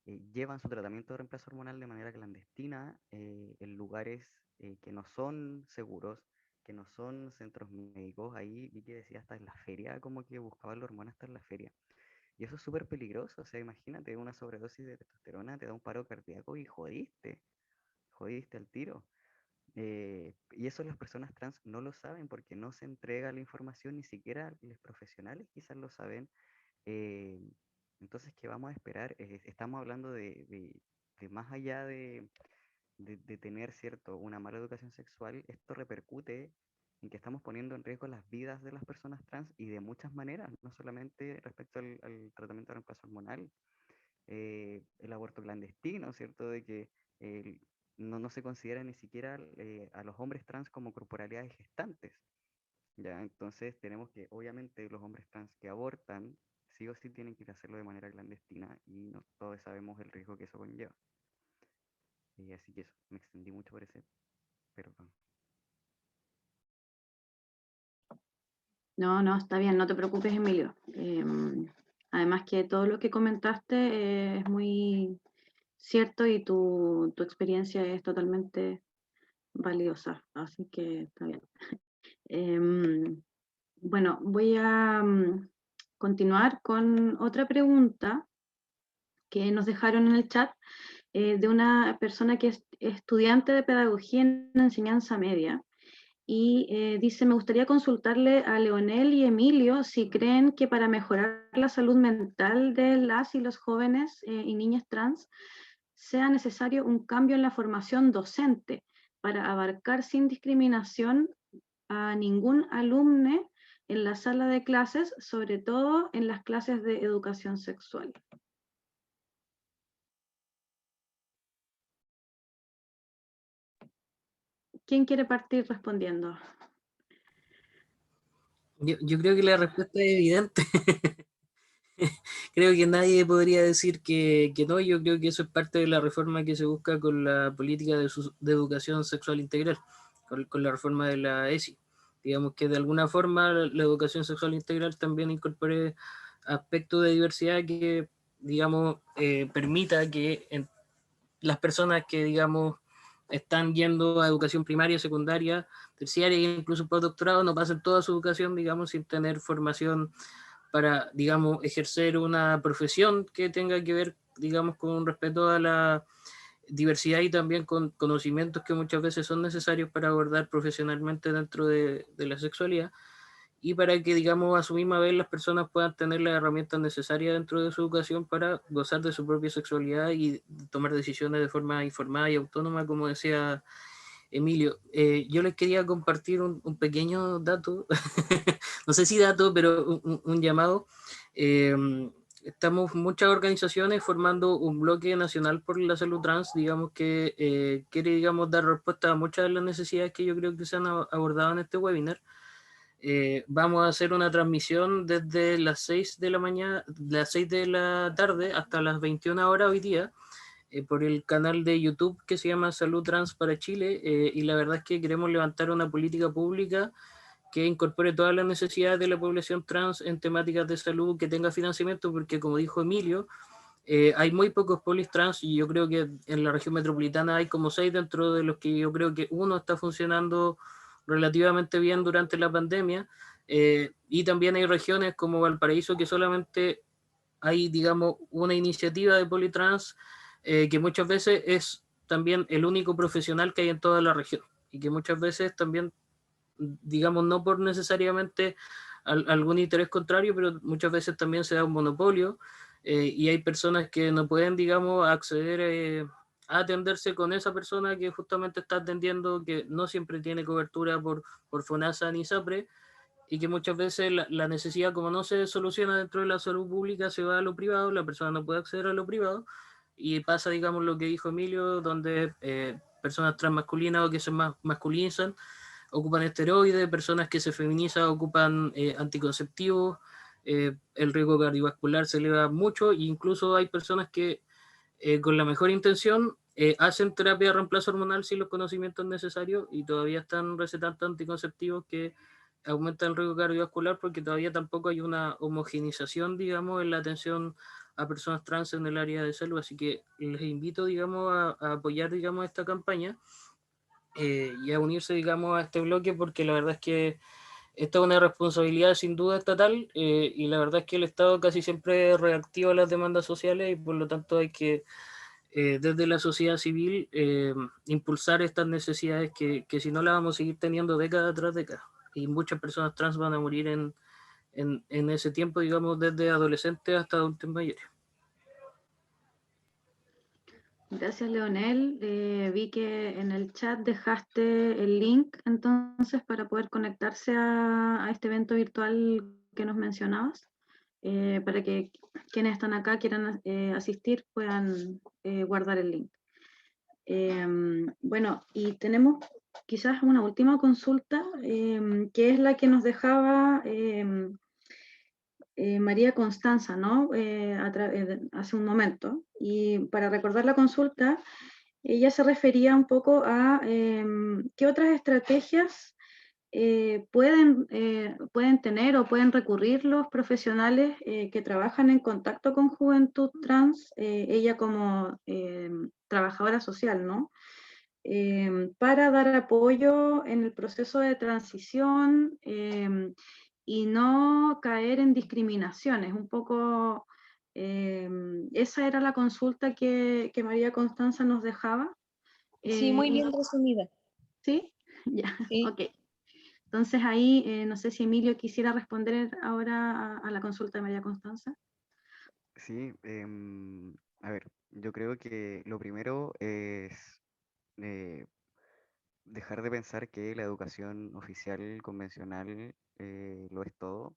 llevan su tratamiento de reemplazo hormonal de manera clandestina en lugares que no son seguros, que no son centros médicos. Ahí vi que decía hasta en la feria, como que buscaban la hormona hasta en la feria. Y eso es súper peligroso. O sea, imagínate, una sobredosis de testosterona te da un paro cardíaco y jodiste al tiro. Y eso las personas trans no lo saben porque no se entrega la información, ni siquiera los profesionales quizás lo saben. eh, entonces, ¿qué vamos a esperar? Estamos hablando de más allá de tener, ¿cierto?, una mala educación sexual. Esto repercute en que estamos poniendo en riesgo las vidas de las personas trans y de muchas maneras, no solamente respecto al tratamiento de reemplazo hormonal, el aborto clandestino, ¿cierto? De que no se considera ni siquiera a los hombres trans como corporalidades gestantes, ¿ya? Entonces tenemos que, obviamente, los hombres trans que abortan, sí o sí tienen que hacerlo de manera clandestina y no todos sabemos el riesgo que eso conlleva. Así que eso, me extendí mucho por ese, perdón. No, no, está bien, no te preocupes, Emilio. Además que todo lo que comentaste es muy cierto y tu experiencia es totalmente valiosa, así que está bien. Bueno, voy a continuar con otra pregunta que nos dejaron en el chat de una persona que es estudiante de pedagogía en enseñanza media. Y dice, me gustaría consultarle a Leonel y Emilio si creen que para mejorar la salud mental de las y los jóvenes y niñas trans sea necesario un cambio en la formación docente para abarcar sin discriminación a ningún alumno en la sala de clases, sobre todo en las clases de educación sexual. ¿Quién quiere partir respondiendo? Yo creo que la respuesta es evidente. Creo que nadie podría decir que no. Yo creo que eso es parte de la reforma que se busca con la política de educación sexual integral, con la reforma de la ESI. Digamos que de alguna forma la educación sexual integral también incorpore aspectos de diversidad que, digamos, permita que las personas que, digamos, están yendo a educación primaria, secundaria, terciaria e incluso postdoctorado no pasen toda su educación, digamos, sin tener formación para, digamos, ejercer una profesión que tenga que ver, digamos, con respeto a la diversidad y también con conocimientos que muchas veces son necesarios para abordar profesionalmente dentro de la sexualidad, y para que, digamos, a su misma vez las personas puedan tener las herramientas necesarias dentro de su educación para gozar de su propia sexualidad y tomar decisiones de forma informada y autónoma, como decía Emilio. Yo les quería compartir un pequeño dato, no sé si dato, pero un llamado. Eh, Estamos muchas organizaciones formando un bloque nacional por la salud trans, digamos, que quiere, digamos, dar respuesta a muchas de las necesidades que yo creo que se han abordado en este webinar. Vamos a hacer una transmisión desde las 6 de la mañana, las 6 de la tarde hasta las 21 horas hoy día, por el canal de YouTube que se llama Salud Trans para Chile, y la verdad es que queremos levantar una política pública que incorpore todas las necesidades de la población trans en temáticas de salud, que tenga financiamiento, porque como dijo Emilio, hay muy pocos polis trans y yo creo que en la región metropolitana hay como 6, dentro de los que yo creo que uno está funcionando relativamente bien durante la pandemia, y también hay regiones como Valparaíso que solamente hay, digamos, una iniciativa de politrans, que muchas veces es también el único profesional que hay en toda la región y que muchas veces también, digamos, no por necesariamente algún interés contrario, pero muchas veces también se da un monopolio, y hay personas que no pueden, digamos, acceder a atenderse con esa persona que justamente está atendiendo, que no siempre tiene cobertura por FONASA ni SAPRE, y que muchas veces la necesidad, como no se soluciona dentro de la salud pública, se va a lo privado, la persona no puede acceder a lo privado, y pasa, digamos, lo que dijo Emilio, donde personas transmasculinas o que se masculinizan ocupan esteroides, personas que se feminizan ocupan anticonceptivos, el riesgo cardiovascular se eleva mucho, e incluso hay personas que con la mejor intención hacen terapia de reemplazo hormonal sin los conocimientos necesarios y todavía están recetando anticonceptivos que aumentan el riesgo cardiovascular porque todavía tampoco hay una homogenización, digamos, en la atención a personas trans en el área de salud. Así que les invito, digamos, a apoyar, digamos, esta campaña y a unirse, digamos, a este bloque porque la verdad es que esta es una responsabilidad sin duda estatal y la verdad es que el Estado casi siempre reactiva las demandas sociales y por lo tanto hay que desde la sociedad civil impulsar estas necesidades que si no las vamos a seguir teniendo década tras década y muchas personas trans van a morir en ese tiempo, digamos, desde adolescentes hasta adultos mayores. Gracias, Leonel. Vi que en el chat dejaste el link entonces para poder conectarse a este evento virtual que nos mencionabas, para que quienes están acá quieran asistir puedan guardar el link. Bueno, y tenemos quizás una última consulta, que es la que nos dejaba María Constanza, ¿no? Hace un momento. Y para recordar la consulta, ella se refería un poco a qué otras estrategias pueden tener o pueden recurrir los profesionales que trabajan en contacto con juventud trans, ella como trabajadora social, ¿no? Para dar apoyo en el proceso de transición y no caer en discriminaciones. Un poco, esa era la consulta que María Constanza nos dejaba. Sí, muy Y bien resumida. ¿sí? Ya, Sí. ok. Entonces ahí, no sé si Emilio quisiera responder ahora a la consulta de María Constanza. Sí, a ver, yo creo que lo primero es eh, dejar de pensar que la educación oficial convencional lo es todo.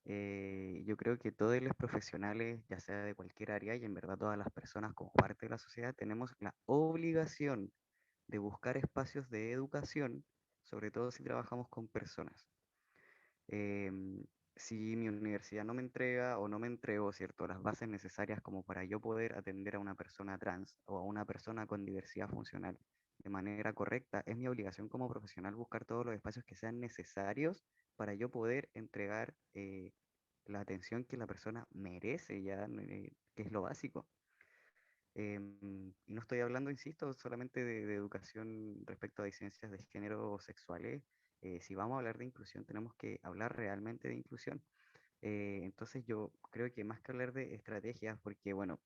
Yo creo que todos los profesionales, ya sea de cualquier área y en verdad todas las personas como parte de la sociedad, tenemos la obligación de buscar espacios de educación, sobre todo si trabajamos con personas. Em, si mi universidad no me entrega o no me entrego, ¿cierto?, las bases necesarias como para yo poder atender a una persona trans o a una persona con diversidad funcional de manera correcta, es mi obligación como profesional buscar todos los espacios que sean necesarios para yo poder entregar la atención que la persona merece, ya, que es lo básico. Y no estoy hablando, insisto, solamente de educación respecto a disidencias de género o sexuales. Si vamos a hablar de inclusión, tenemos que hablar realmente de inclusión. Entonces yo creo que más que hablar de estrategias, porque bueno,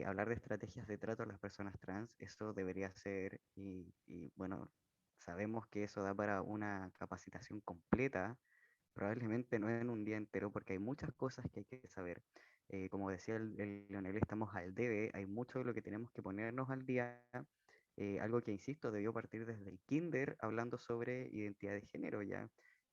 hablar de estrategias de trato a las personas trans, eso debería ser, y bueno, sabemos que eso da para una capacitación completa, probablemente no en un día entero, porque hay muchas cosas que hay que saber. Como decía el Leonel, estamos al debe, hay mucho de lo que tenemos que ponernos al día. Algo que, insisto, debió partir desde el kinder, hablando sobre identidad de género ya.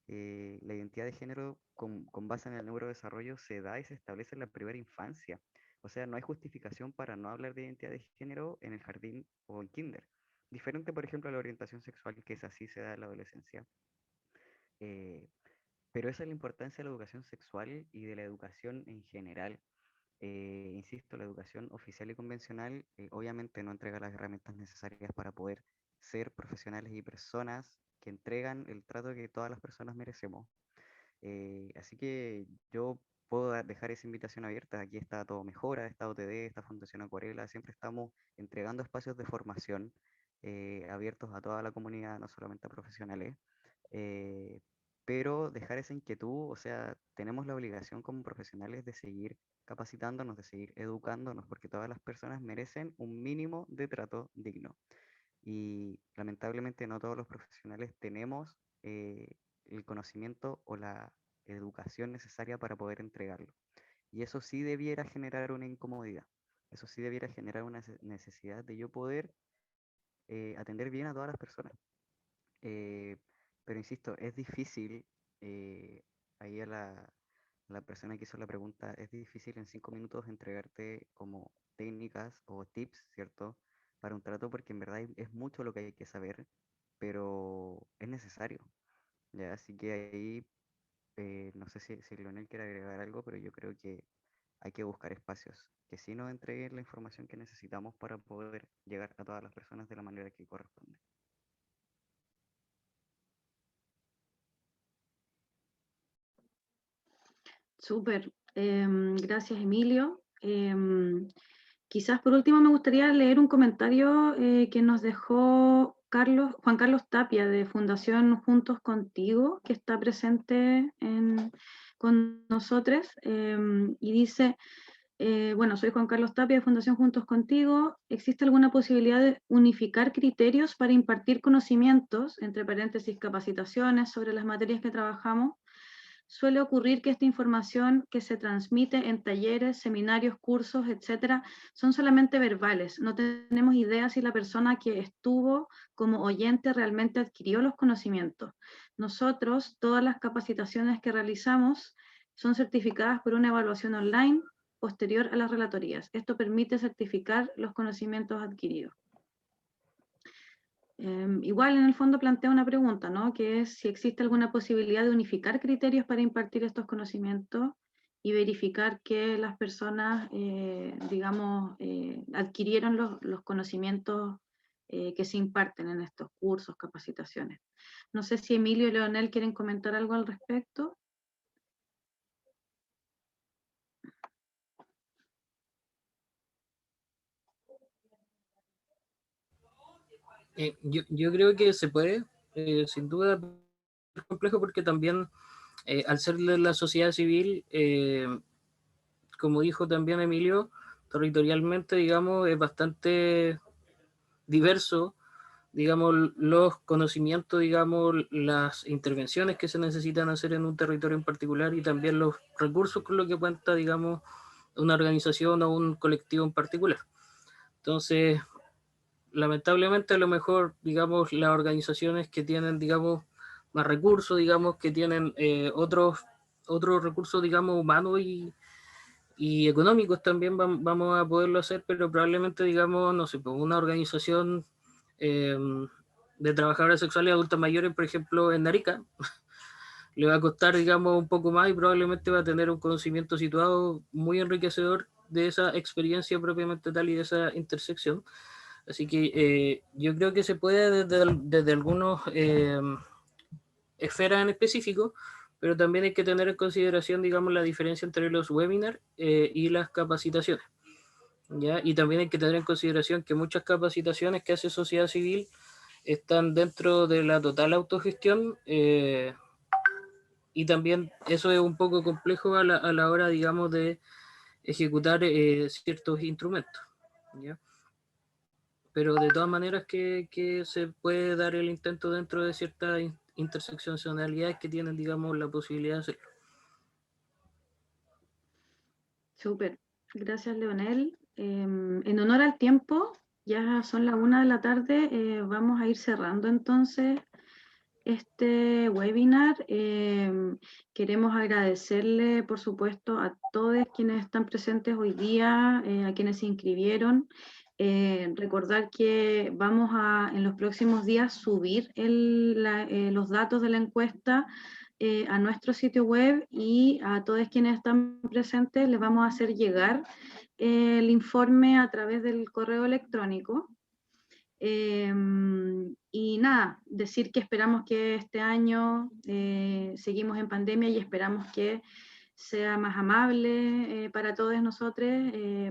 La identidad de género con base en el neurodesarrollo se da y se establece en la primera infancia. O sea, no hay justificación para no hablar de identidad de género en el jardín o en kinder. Diferente, por ejemplo, a la orientación sexual, que es así se da en la adolescencia. Eh, pero esa es la importancia de la educación sexual y de la educación en general. Insisto, la educación oficial y convencional obviamente no entrega las herramientas necesarias para poder ser profesionales y personas que entregan el trato que todas las personas merecemos. Así que yo puedo dejar esa invitación abierta. Aquí está Todo Mejora, está OTD, está Fundación Acuarela. Siempre estamos entregando espacios de formación abiertos a toda la comunidad, no solamente a profesionales. eh, pero dejar esa inquietud, o sea, tenemos la obligación como profesionales de seguir capacitándonos, de seguir educándonos, porque todas las personas merecen un mínimo de trato digno. Y lamentablemente no todos los profesionales tenemos el conocimiento o la educación necesaria para poder entregarlo. Y eso sí debiera generar una incomodidad. Eso sí debiera generar una necesidad de yo poder atender bien a todas las personas. Eh, pero insisto, es difícil, ahí a la persona que hizo la pregunta, es difícil en 5 minutos entregarte como técnicas o tips, ¿cierto? Para un trato, porque en verdad es mucho lo que hay que saber, pero es necesario, ¿ya? Así que ahí, no sé si Leonel quiere agregar algo, pero yo creo que hay que buscar espacios que sí nos entreguen la información que necesitamos para poder llegar a todas las personas de la manera que corresponde. Súper. Gracias, Emilio. Quizás por último me gustaría leer un comentario que nos dejó Juan Carlos Tapia de Fundación Juntos Contigo, que está presente con nosotros, y dice, bueno, soy Juan Carlos Tapia de Fundación Juntos Contigo. ¿Existe alguna posibilidad de unificar criterios para impartir conocimientos, entre paréntesis, capacitaciones sobre las materias que trabajamos? Suele ocurrir que esta información que se transmite en talleres, seminarios, cursos, etcétera, son solamente verbales. No tenemos idea si la persona que estuvo como oyente realmente adquirió los conocimientos. Nosotros, todas las capacitaciones que realizamos son certificadas por una evaluación online posterior a las relatorías. Esto permite certificar los conocimientos adquiridos. Igual en el fondo plantea una pregunta, ¿no? Que es si existe alguna posibilidad de unificar criterios para impartir estos conocimientos y verificar que las personas, digamos, adquirieron los conocimientos que se imparten en estos cursos, capacitaciones. No sé si Emilio y Leonel quieren comentar algo al respecto. Yo creo que se puede, sin duda es complejo porque también al ser de la sociedad civil, como dijo también Emilio, territorialmente, digamos, es bastante diverso, digamos, los conocimientos, digamos, las intervenciones que se necesitan hacer en un territorio en particular y también los recursos con los que cuenta, digamos, una organización o un colectivo en particular. Entonces, lamentablemente a lo mejor, digamos, las organizaciones que tienen, digamos, más recursos, digamos, que tienen otros recursos, digamos, humanos y económicos también vamos a poderlo hacer, pero probablemente, digamos, no sé, pues una organización eh, de trabajadoras sexuales adultas mayores, por ejemplo, en Arica, le va a costar, digamos, un poco más y probablemente va a tener un conocimiento situado muy enriquecedor de esa experiencia propiamente tal y de esa intersección. Así que yo creo que se puede desde algunos esferas en específico, pero también hay que tener en consideración, digamos, la diferencia entre los webinars y las capacitaciones. ¿Ya? Y también hay que tener en consideración que muchas capacitaciones que hace sociedad civil están dentro de la total autogestión y también eso es un poco complejo a la hora, digamos, de ejecutar ciertos instrumentos. ¿Ya? Pero de todas maneras que se puede dar el intento dentro de ciertas interseccionalidades que tienen, digamos, la posibilidad de hacerlo. Súper. Gracias, Leonel. En honor al tiempo, ya son las 1 de la tarde, vamos a ir cerrando entonces este webinar. Queremos agradecerle, por supuesto, a todos quienes están presentes hoy día, a quienes se inscribieron. Recordar que vamos a, en los próximos días, subir los datos de la encuesta a nuestro sitio web y a todos quienes están presentes les vamos a hacer llegar el informe a través del correo electrónico. Y nada, decir que esperamos que este año seguimos en pandemia y esperamos que sea más amable para todos nosotros,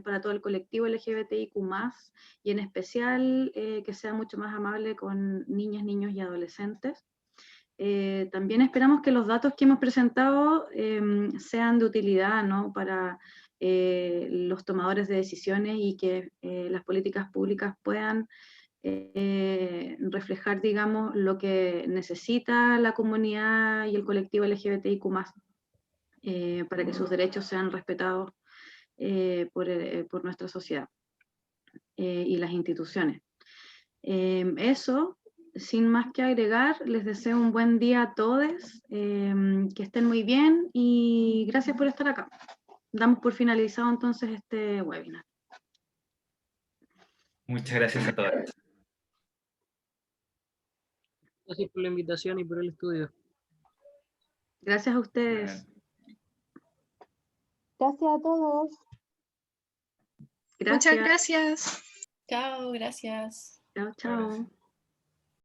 para todo el colectivo LGBTIQ+, y en especial que sea mucho más amable con niñas, niños y adolescentes. También esperamos que los datos que hemos presentado sean de utilidad, ¿no? Para los tomadores de decisiones y que las políticas públicas puedan reflejar, digamos, lo que necesita la comunidad y el colectivo LGBTIQ+, para que sus derechos sean respetados por nuestra sociedad y las instituciones. Eso, sin más que agregar, les deseo un buen día a todos, que estén muy bien y gracias por estar acá. Damos por finalizado entonces este webinar. Muchas gracias a todos. Gracias por la invitación y por el estudio. Gracias a ustedes. Gracias a todos. Gracias. Muchas gracias. Chao, gracias. Chao, chao.